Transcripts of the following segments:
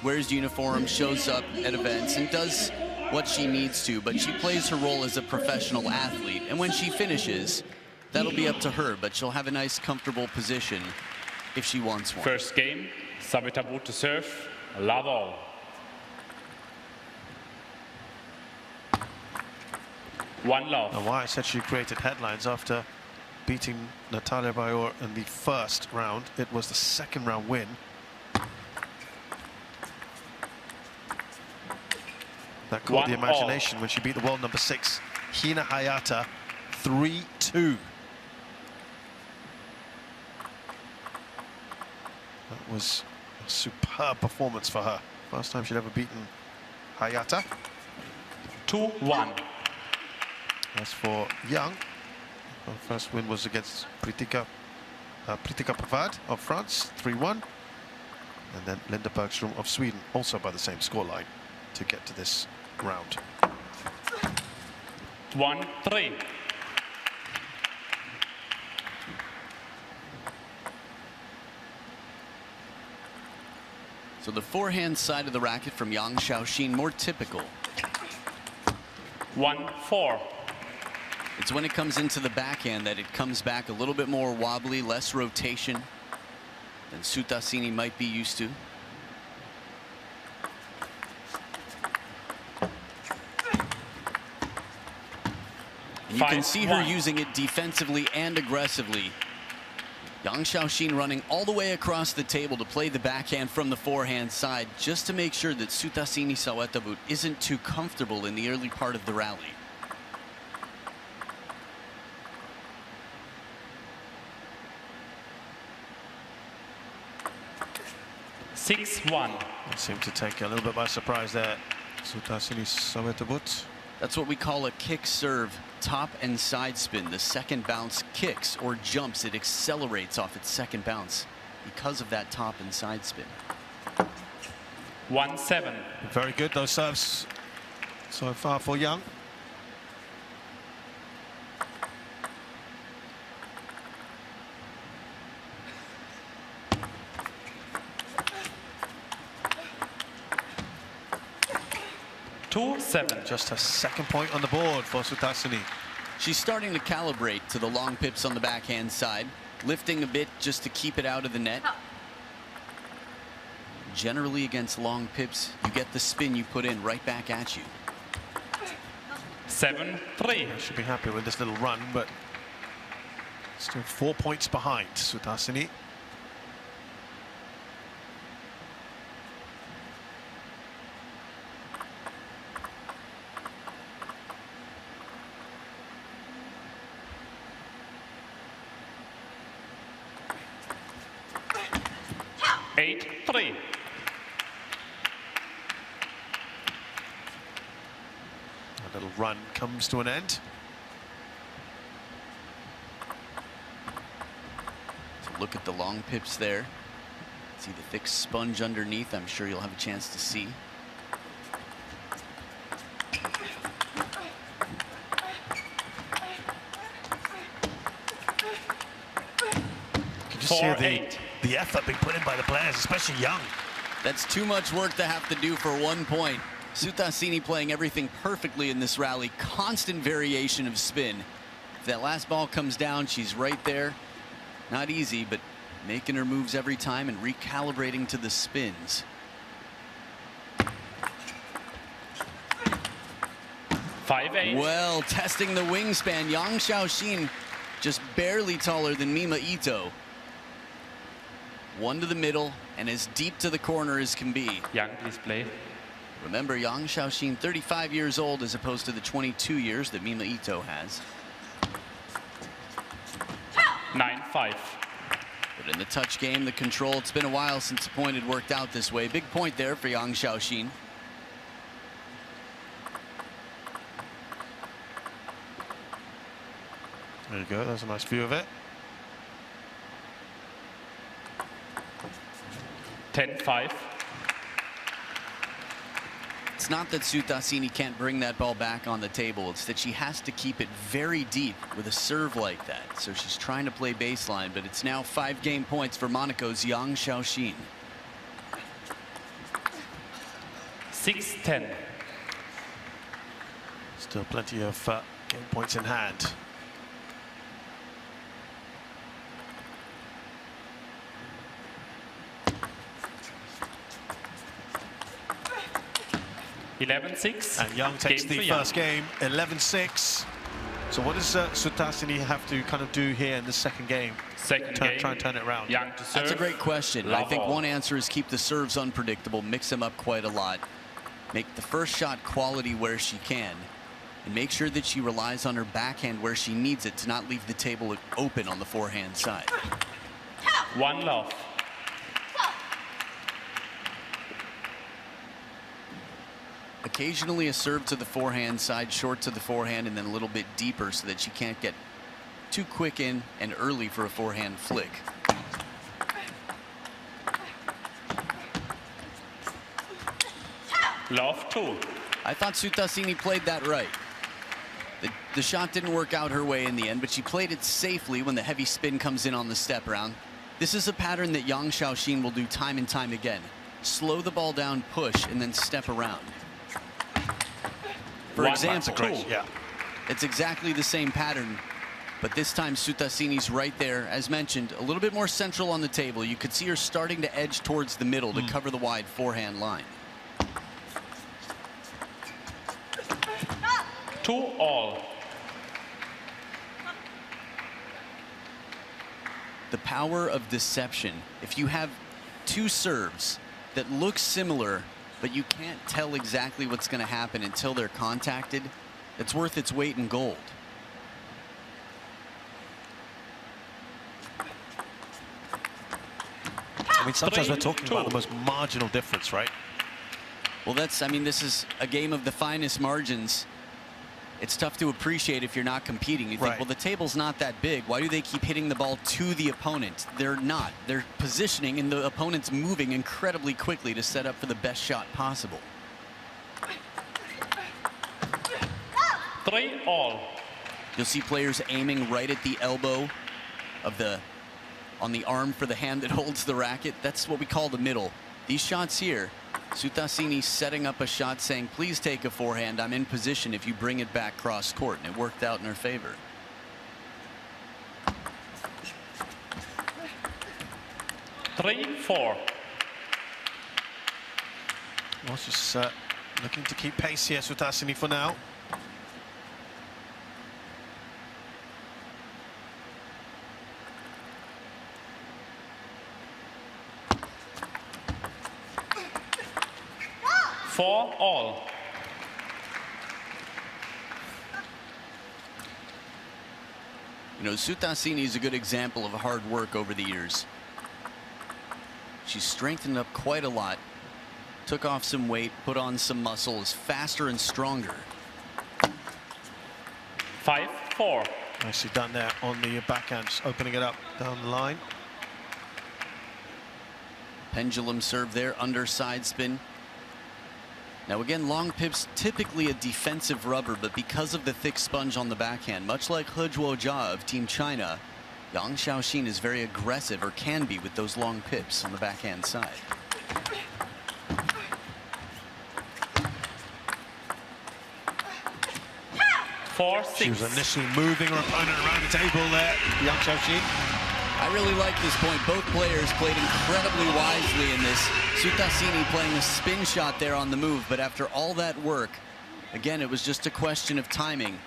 wears uniform, shows up at events, and does what she needs to, but she plays her role as a professional athlete. And when she finishes, that'll be up to her, but she'll have a nice, comfortable position if she wants one. First game, Sawettabut to serve, love all. One love. And why I said she created headlines after beating Natalia Bayor in the first round. It was the second round win. That caught the imagination when she beat the world number 6, Hina Hayata, 3-2. That was a superb performance for her. First time she'd ever beaten Hayata. 2-1. As for Yang, her first win was against Pritika Pavad of France, 3-1. And then Linda Bergström of Sweden, also by the same scoreline, to get to this round. 1-3. So the forehand side of the racket from Yang Shaoxin, more typical. 1-4. It's when it comes into the backhand that it comes back a little bit more wobbly, less rotation than SUTHASINI might be used to. You can see her using it defensively and aggressively. Yang Shaoxin running all the way across the table to play the backhand from the forehand side, just to make sure that SUTHASINI Sawettabut isn't too comfortable in the early part of the rally. Seemed to take a little bit by surprise there, SUTHASINI Sawettabut. That's what we call a kick serve top and side spin. The second bounce kicks or jumps. It accelerates off its second bounce because of that top and side spin. 1-7. Very good, those serves so far for Yang. Just her second point on the board for SUTHASINI. She's starting to calibrate to the long pips on the backhand side, lifting a bit just to keep it out of the net. Generally against long pips, you get the spin you put in right back at you. 7-3. Should be happy with this little run, but still 4 points behind SUTHASINI. Three. A little run comes to an end. So look at the long pips there. See the thick sponge underneath. I'm sure you'll have a chance to see. Can you see the effort being put in by the players, especially Yang? That's too much work to have to do for 1 point. SUTHASINI playing everything perfectly in this rally. Constant variation of spin. If that last ball comes down, she's right there. Not easy, but making her moves every time and recalibrating to the spins. 5-8. Well, testing the wingspan. Yang Shaoxin just barely taller than Mima Ito. One to the middle and as deep to the corner as can be. Yang, please play. Remember, Yang Shaoxin, 35 years old as opposed to the 22 years that Mima Ito has. 9-5. But in the touch game, the control, it's been a while since the point had worked out this way. Big point there for Yang Shaoxin. There you go, there's a nice view of it. 10-5. It's not that SUTHASINI can't bring that ball back on the table. It's that she has to keep it very deep with a serve like that. So she's trying to play baseline, but it's now 5 game points for Monaco's Yang Shaoxin. 6-10. Still plenty of game points in hand. And Young takes the first game, 11-6. So what does SUTHASINI have to kind of do here in the second game? Try and turn it around. Young to serve. That's a great question. I think one answer is keep the serves unpredictable, mix them up quite a lot, make the first shot quality where she can, and make sure that she relies on her backhand where she needs it to not leave the table open on the forehand side. 1-love. Occasionally a serve to the forehand side, short to the forehand, and then a little bit deeper so that she can't get too quick in and early for a forehand flick. Love 2. I thought SUTHASINI played that right. The shot didn't work out her way in the end, but she played it safely when the heavy spin comes in on the step round. This is a pattern that Yang Xiaoxin will do time and time again. Slow the ball down, push, and then step around. For example, it's exactly the same pattern, but this time SUTHASINI's right there, as mentioned, a little bit more central on the table. You could see her starting to edge towards the middle to cover the wide forehand line. 2-all. The power of deception. If you have two serves that look similar, but you can't tell exactly what's going to happen until they're contacted, it's worth its weight in gold. I mean, sometimes we're talking about the most marginal difference, right? Well, I mean, this is a game of the finest margins. It's tough to appreciate if you're not competing. You think, well, the table's not that big. Why do they keep hitting the ball to the opponent? They're not. They're positioning, and the opponent's moving incredibly quickly to set up for the best shot possible. 3-all. You'll see players aiming right at the elbow of on the arm for the hand that holds the racket. That's what we call the middle. These shots here, SUTHASINI setting up a shot saying, please take a forehand. I'm in position if you bring it back cross court, and it worked out in her favor. Well, just looking to keep pace here, SUTHASINI, for now. all. You know, SUTHASINI is a good example of hard work over the years. She's strengthened up quite a lot, took off some weight, put on some muscle, is faster and stronger. 5-4. Nicely done there on the backhand, opening it up down the line. Pendulum serve there, underside spin. Now again, long pips typically a defensive rubber, but because of the thick sponge on the backhand, much like He Zhuojia of Team China, Yang Xiaoxin is very aggressive, or can be, with those long pips on the backhand side. She was initially moving her opponent around the table there, Yang Xiaoxin. I really like this point. Both players played incredibly wisely in this. SUTHASINI playing a spin shot there on the move, but after all that work, again, it was just a question of timing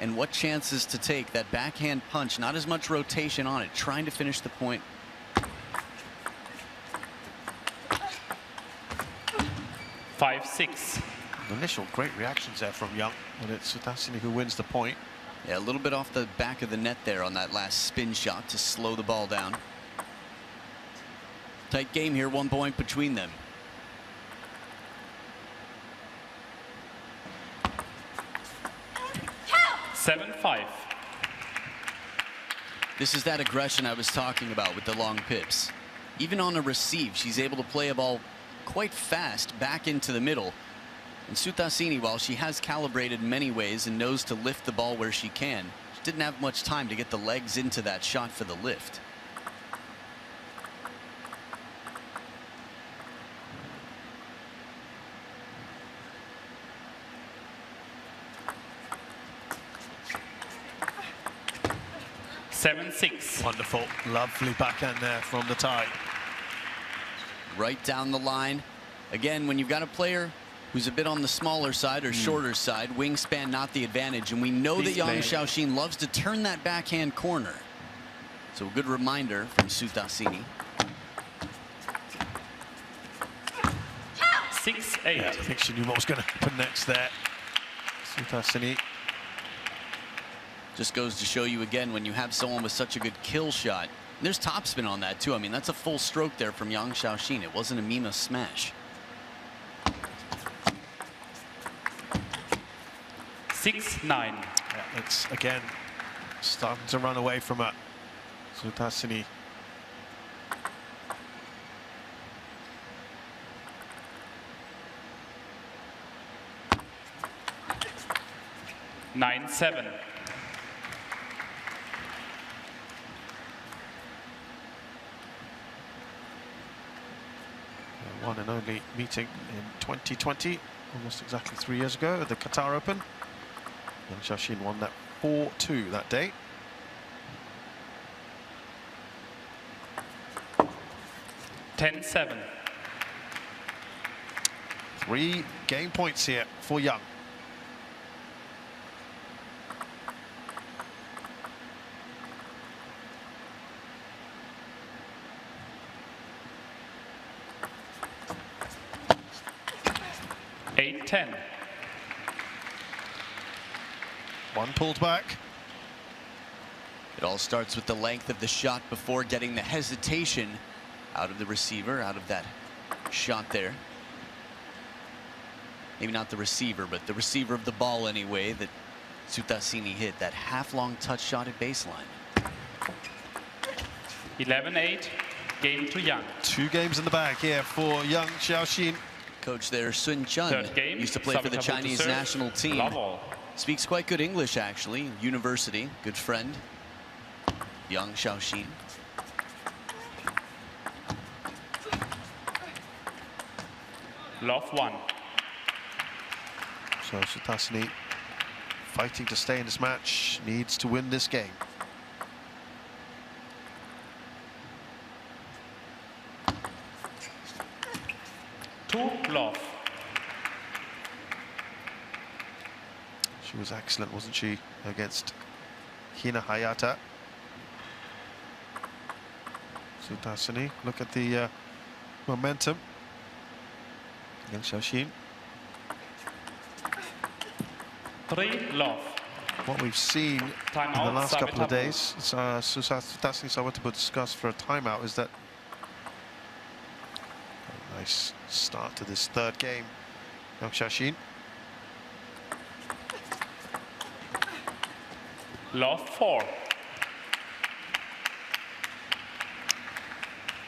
and what chances to take. That backhand punch, not as much rotation on it, trying to finish the point. 5-6. Initial great reactions there from Young, but it's SUTHASINI who wins the point. Yeah, a little bit off the back of the net there on that last spin shot to slow the ball down. Tight game here, 1 point between them. Count. 7-5. This is that aggression I was talking about with the long pips. Even on a receive, she's able to play a ball quite fast back into the middle. And SUTHASINI, while she has calibrated in many ways and knows to lift the ball where she can, she didn't have much time to get the legs into that shot for the lift. 7-6. Wonderful, lovely backhand there from the tie. Right down the line. Again, when you've got a player who's a bit on the smaller side or shorter side, wingspan not the advantage, and we know that Yang Xiaoxin loves to turn that backhand corner. So a good reminder from SUTHASINI. 6-8. Yeah, I think she knew what was going to happen next there. SUTHASINI. Just goes to show you again, when you have someone with such a good kill shot. And there's topspin on that too. I mean, that's a full stroke there from Yang Xiaoxin. It wasn't a Mima smash. 6-9. Yeah, it's again starting to run away from her. SUTHASINI. Nine, 7. One and only meeting in 2020, almost exactly 3 years ago at the Qatar Open. Yang Xiaoxin won that 4-2 that day. 10-7. 3 game points here for Yang. Eight, 10. One pulled back. It all starts with the length of the shot before getting the hesitation out of the receiver, out of that shot there. Maybe not the receiver, but the receiver of the ball anyway, that SUTHASINI hit, that half-long touch shot at baseline. 11-8. Game to Yang. 2 games in the bag here for Yang Xiaoxin. Coach there, Sun Chun, Third game. used to play for the Sawettabut to Chinese serve. national team. Love all. Speaks quite good English, actually. University, good friend. Yang Xiaoxin. Love 1. So SUTHASINI fighting to stay in this match, needs to win this game. Two, love. She was excellent, wasn't she, against Hina Hayata. SUTHASINI, look at the momentum. Yang Xiaoxin. 3, love. What we've seen in Timeout, the last couple of Sawettabut. days, SUTHASINI Sawettabut discussed for a timeout, is that a nice start to this third game. Yang Xiaoxin. Love 4.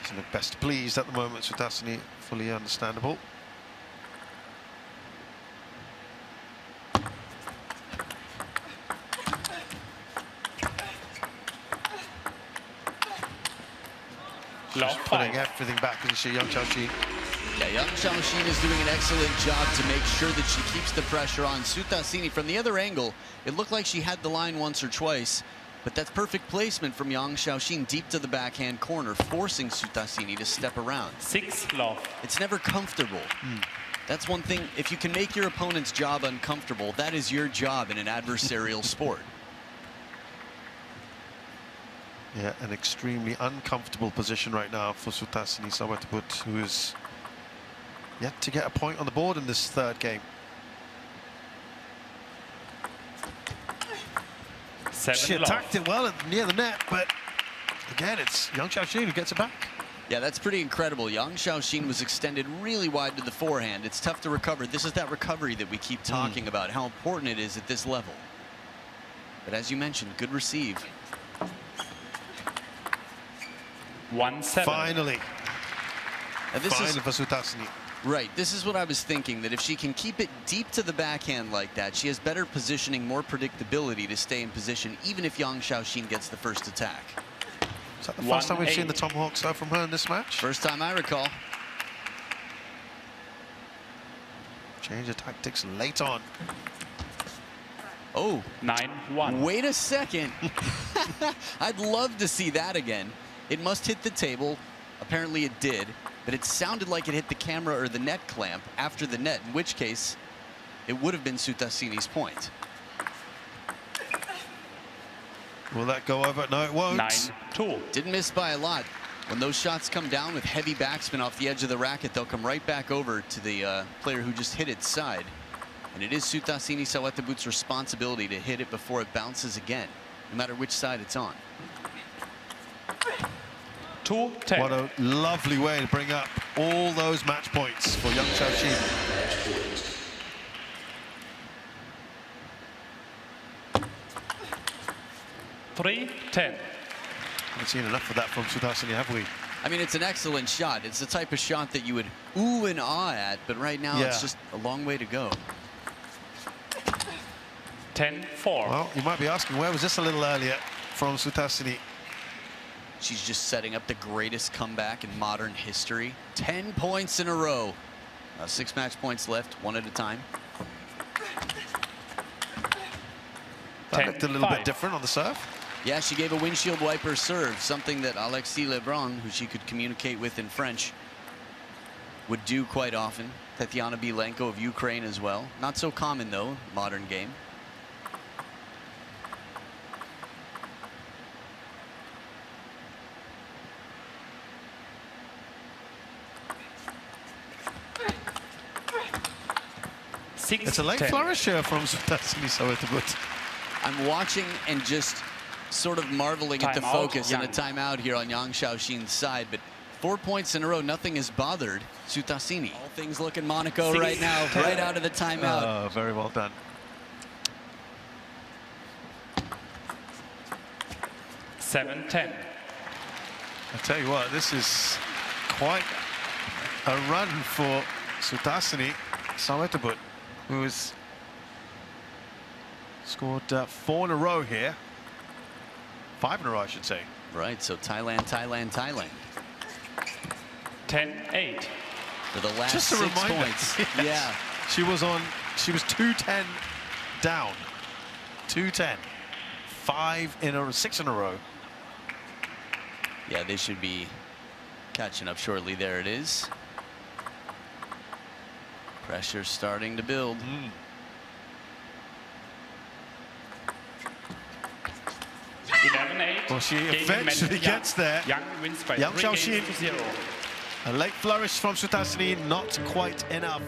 Doesn't look best pleased at the moment, SUTHASINI, fully understandable. Love Putting 5. everything back, isn't she, Yang Xiaoxin? Yeah, Yang Xiaoxin is doing an excellent job to make sure that she keeps the pressure on SUTHASINI. From the other angle, it looked like she had the line once or twice, but that's perfect placement from Yang Xiaoxin deep to the backhand corner, forcing SUTHASINI to step around. 6, love. It's never comfortable. That's one thing. If you can make your opponent's job uncomfortable, that is your job in an adversarial sport. Yeah, an extremely uncomfortable position right now for SUTHASINI Sawettabut, who is yet to get a point on the board in this third game. 7, She love. attacked it well near the net, but again, it's Yang Xiaoxin who gets it back. Yeah, that's pretty incredible. Yang Xiaoxin was extended really wide to the forehand. It's tough to recover. This is that recovery that we keep talking about, how important it is at this level. But as you mentioned, good receive. 1-7. Finally, And this is for SUTHASINI. right. This is what I was thinking, that if she can keep it deep to the backhand like that, she has better positioning, more predictability to stay in position, even if Yang Xiaoxin gets the first attack. Is that the first time we've 1-8. seen the tomahawk serve from her in this match? First time I recall. Change of tactics late on. Oh, 9-1. wait a second. I'd love to see that again. It must hit the table. Apparently it did, but it sounded like it hit the camera or the net clamp after the net, in which case it would have been SUTHASINI's point. Will that go over? No, it won't. 9-2. Didn't miss by a lot. When those shots come down with heavy backspin off the edge of the racket, they'll come right back over to the player who just hit its side. And it is SUTHASINI Sawettabut's responsibility to hit it before it bounces again, no matter which side it's on. 2-10. What a lovely way to bring up all those match points for young Xiaoxin. Three 10. Haven't seen enough of that from SUTHASINI, have we? I mean, it's an excellent shot. It's the type of shot that you would ooh and ah at, but right now it's just a long way to go. 10-4. Well, you might be asking, where was this a little earlier from SUTHASINI? She's just setting up the greatest comeback in modern history. 10 points in a row. 6 match points left, one at a time. That looked a little bit different on the serve. Yeah, she gave a windshield wiper serve, something that Alexis Lebrun, who she could communicate with in French, would do quite often. Tatiana Bilenko of Ukraine as well. Not so common, though, modern game. It's a late flourish here from SUTHASINI Sawettabut. I'm watching and just sort of marveling at the focus and a timeout here on Yang Xiaoxin's side, but 4 points in a row, nothing has bothered SUTHASINI. All things look in Monaco right now, right out of the timeout. Oh, very well done. 7-10. I tell you what, this is quite a run for SUTHASINI Sawettabut, who has scored 4 in a row here. 5 in a row, I should say. Right, so Thailand. 10-8. For the last Just a 6 reminder. points. Yes. Yeah. She was 2-10 down. 2-10. 6 in a row. Yeah, they should be catching up shortly. There it is. Pressure starting to build. 11-8. Well, she eventually gets there. Yang wins by Yang 3 games Xiaoxin. to 0. A late flourish from SUTHASINI, not quite enough.